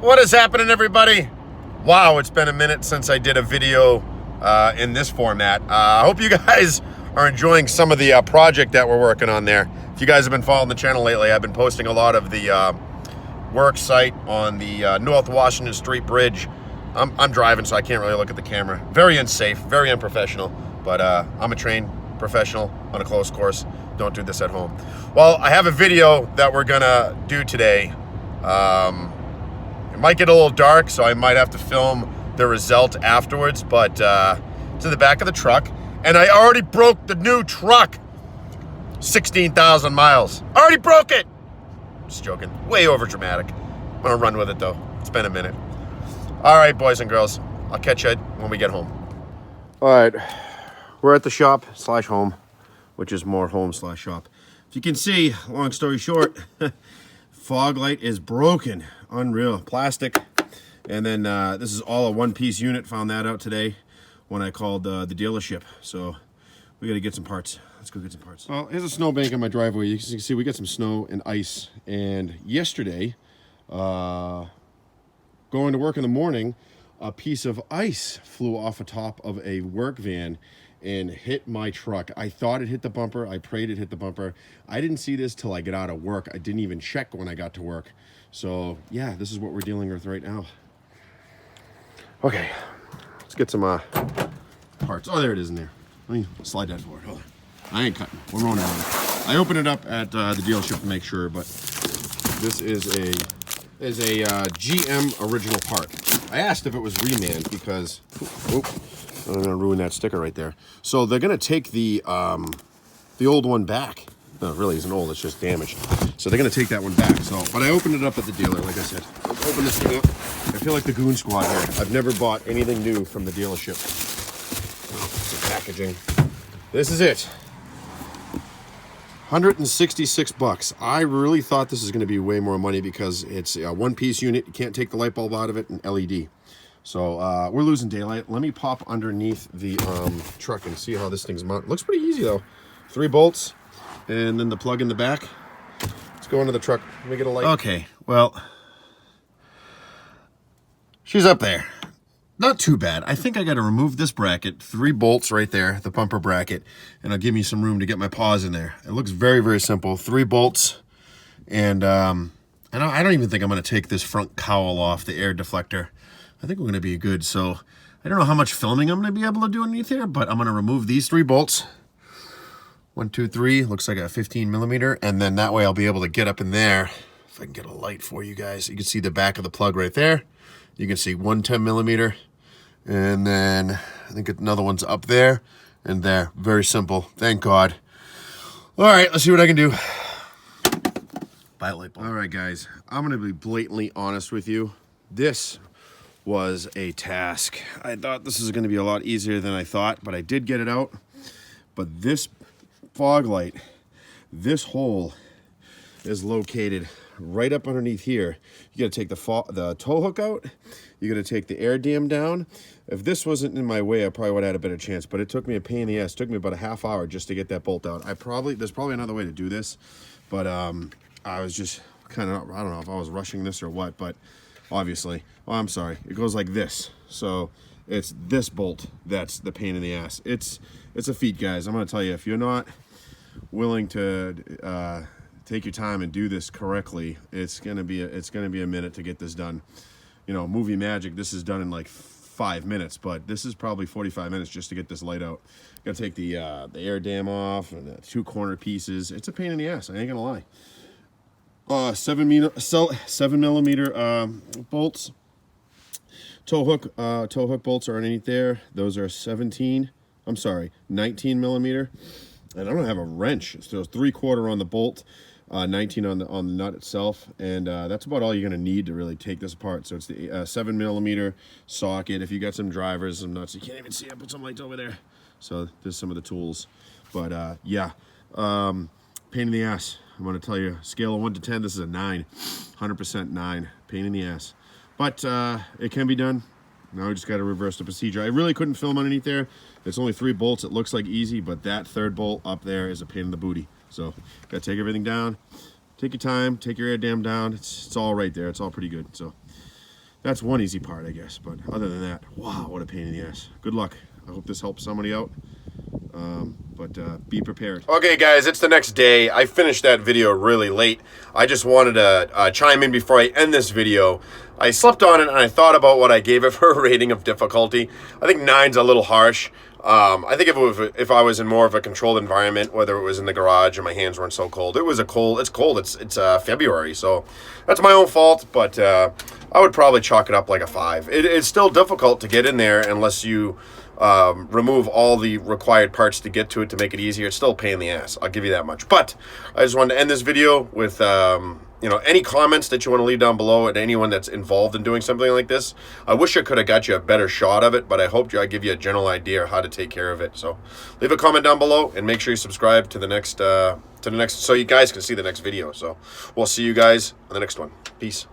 What is happening, everybody? Wow, it's been a minute since I did a video in this format. I hope you guys are enjoying some of the project that we're working on there. If you guys have been following the channel lately, I've been posting a lot of the work site on the North Washington Street Bridge. I'm driving, so I can't really look at the camera. Very unsafe, very unprofessional, but I'm a trained professional on a closed course. Don't do this at home. Well, I have a video that we're gonna do today. It might get a little dark, so I might have to film the result afterwards, but it's in the back of the truck, and I already broke the new truck. 16,000 miles. Already broke it! Just joking. Way over dramatic. I'm gonna run with it, though. It's been a minute. All right, boys and girls. I'll catch you when we get home. All right. We're at the shop / home, which is more home / shop. If you can see, long story short, fog light is broken. Unreal. Plastic. And then this is all a one-piece unit. Found that out today when I called the dealership. So we got to get some parts. Let's go get some parts. Well, here's a snowbank in my driveway. You can see we got some snow and ice. And yesterday, going to work in the morning, a piece of ice flew off the top of a work van and hit my truck. I thought it hit the bumper. I prayed it hit the bumper. I didn't see this till I get out of work. I didn't even check when I got to work. So yeah, this is what we're dealing with right now. Okay, let's get some parts. Oh, there it is in there. Let me slide that forward. Hold on. I ain't cutting. We're rolling around. I opened it up at the dealership to make sure, but this is a GM original part. I asked if it was reman because I'm gonna ruin that sticker right there. So they're gonna take the old one back. No, it really isn't old, it's just damaged. So they're gonna take that one back. So, but I opened it up at the dealer, like I said. Let's open this thing up. I feel like the goon squad here. I've never bought anything new from the dealership. Oh, some packaging. This is it. 166 bucks. I really thought this is gonna be way more money because it's a one-piece unit. You can't take the light bulb out of it, and LED. So we're losing daylight. Let me pop underneath the truck and see how this thing's mounted. Looks pretty easy though. 3 bolts and then the plug in the back. Let's go into the truck. Let me get a light. Okay, well, she's up there. Not too bad. I think I got to remove this bracket. 3 bolts right there, the bumper bracket, and it'll give me some room to get my paws in there. It looks very, very simple. 3 bolts, and I don't even think I'm going to take this front cowl off, the air deflector. I think we're going to be good. So I don't know how much filming I'm going to be able to do underneath here, but I'm going to remove these 3 bolts. 1, 2, 3. Looks like a 15 millimeter. And then that way I'll be able to get up in there. If I can get a light for you guys. You can see the back of the plug right there. You can see 1 10 millimeter. And then I think another one's up there and there. Very simple. Thank God. All right, let's see what I can do. Buy a light bulb. All right, guys. I'm going to be blatantly honest with you. This was a task. I thought this was going to be a lot easier than I thought, but I did get it out. But this fog light, this hole is located right up underneath here. You got to take the tow hook out. You got to take the air dam down. If this wasn't in my way, I probably would have had a better chance, but it took me a pain in the ass. It took me about a half hour just to get that bolt out. There's probably another way to do this, but I was just kind of, I don't know if I was rushing this or what, but obviously, oh, I'm sorry, it goes like this. So it's this bolt that's the pain in the ass. It's a feat, guys. I'm gonna tell you, if you're not willing to take your time and do this correctly, it's gonna be a minute to get this done. You know, movie magic, this is done in like 5 minutes, but this is probably 45 minutes just to get this light out. Gotta take the air dam off and the 2 corner pieces. It's a pain in the ass, I ain't gonna lie. 7 millimeter bolts. Tow hook bolts are underneath there. Those are 19 millimeter. And I don't have a wrench. So it's 3/4 on the bolt, 19 on the nut itself, and that's about all you're gonna need to really take this apart. So it's the 7 millimeter socket. If you got some drivers, some nuts, you can't even see. I put some lights over there. So there's some of the tools. But yeah, pain in the ass. I'm gonna tell you, scale of 1 to 10, this is a 9, 100% 9. Pain in the ass, but it can be done. Now we just got to reverse the procedure. I really couldn't film underneath there. It's only 3 bolts. It looks like easy, but that 3rd bolt up there is a pain in the booty. So got to take everything down. Take your time. Take your air dam down. It's all right there. It's all pretty good. So That's one easy part, I guess. But other than that, wow, what a pain in the ass. Good luck. I hope this helps somebody out. But be prepared. Okay, guys, it's the next day. I finished that video really late. I just wanted to chime in before I end this video. I slept on it and I thought about what I gave it for a rating of difficulty. I think 9's a little harsh. I think if I was in more of a controlled environment, whether it was in the garage and my hands weren't so cold, it's cold. It's February, so that's my own fault. But I would probably chalk it up like a 5. It's still difficult to get in there unless you remove all the required parts to get to it to make it easier. It's still a pain in the ass. I'll give you that much. But I just wanted to end this video with any comments that you want to leave down below at anyone that's involved in doing something like this. I wish I could have got you a better shot of it, but I hope I give you a general idea of how to take care of it. So leave a comment down below and make sure you subscribe to the next so you guys can see the next video. So we'll see you guys on the next one. Peace.